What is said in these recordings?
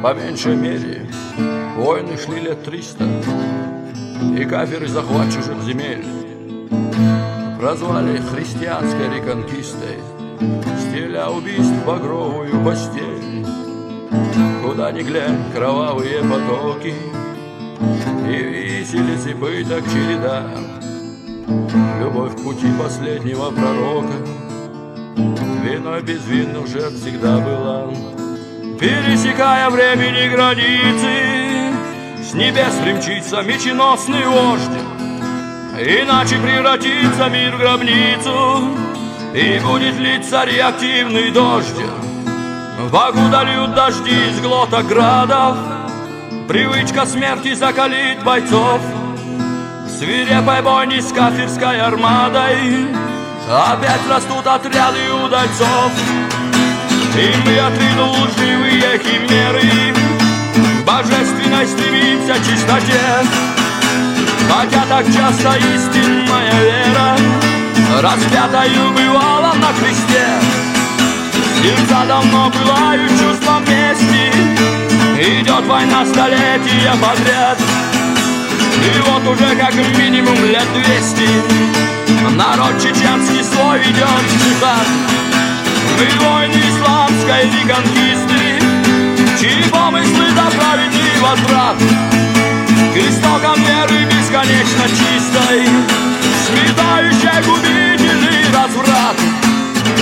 По меньшей мере, войны шли лет 300, и кафиры захват чужих земель прозвали христианской реконкистой, стеля убийств багровую постель. Куда ни глянь, кровавые потоки и виселицы пыток череда. Любовь к пути последнего пророка виной безвинных жертв всегда была. Пересекая времени границы, с небес примчится меченосный вождь, иначе превратится мир в гробницу, и будет литься реактивный дождь. Покуда льют дожди из глоток градов, привычка смерти закалит бойцов. В свирепой бойне с кафирской армадой опять растут отряды удальцов. И мы от виду лживые химеры божественной стремимся к чистоте. Хотя так часто истинная вера распятою бывала на кресте. Сердца давно пылают чувством мести, идет война столетия подряд. И вот уже как минимум лет 200 народ чеченский свой ведет джихад. Мы войны исламской реконкисты, чьи помыслы за праведный возврат к истокам веры бесконечно чистой, сметающей губительный разврат.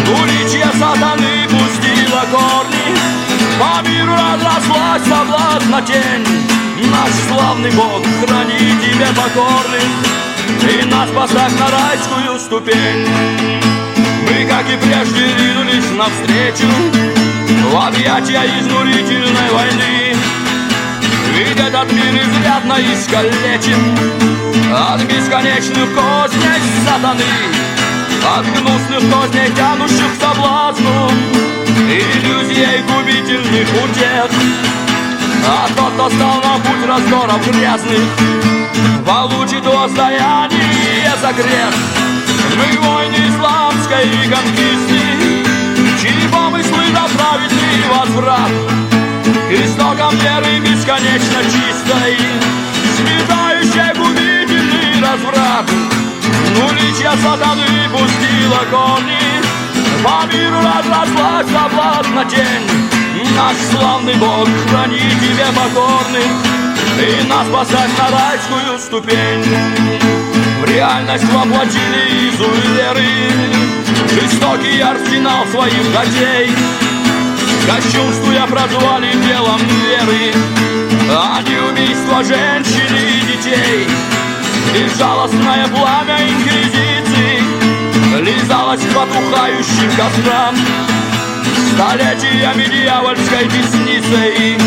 Двуличье сатаны пустило корни, по миру разрослась соблазна тень. Наш славный Бог, храни тебе покорных, и нас поставь на райскую ступень. Мы, как и прежде, ринулись навстречу в объятия изнурительной войны. Ведь этот мир изрядно искалечен от бесконечных козней сатаны, от гнусных козней, тянущих к соблазну, иллюзией губительных утех. А тот, кто стал на путь раздоров грязных, получит воздаяние за грех. Мы войны исламской реконкисты, чьи помыслы за праведный возврат к истокам веры бесконечно чистой, сметающей губительный разврат. Двуличья сатаны пустила корни, по миру разрослась соблазна тень. Наш славный Бог, храни тебе покорных, и нас поставь на райскую ступень. В реальность воплотили изуверы жестокий арсенал своих гостей, кощунствуя прозвали делом веры, а не убийство женщин и детей. Безжалостное пламя инквизиции лизалось к потухающим кострам, столетиями дьявольской десницей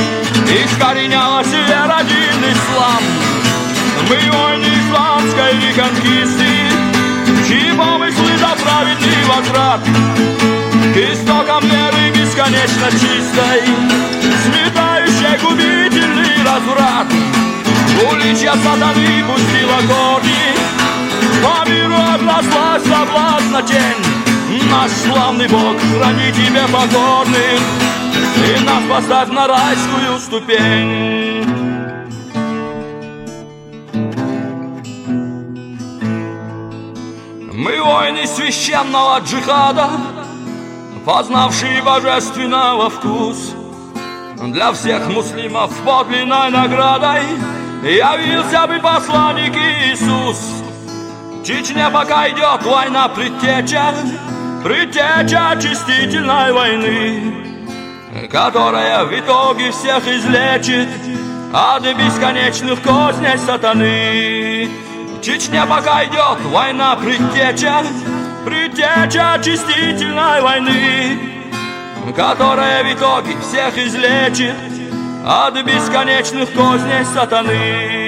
искоренялась вера один ислам. Мы войны исламской реконкисты, чьи помыслы за праведный возврат к истокам веры бесконечно чистой, сметающей губительный разврат. Двуличья сатаны пустила корни, по миру разрослась соблазна тень. Наш славный Бог, храни тебе покорных, и нас поставь на райскую ступень. Мы воины священного джихада, познавшие божественного вкус. Для всех муслимов подлинной наградой явился бы посланник Иисус. В Чечне пока идет война предтеча очистительной войны, которая в итоге всех излечит от бесконечных козней сатаны. В Чечне пока идет война предтеча очистительной войны, которая в итоге всех излечит от бесконечных козней сатаны.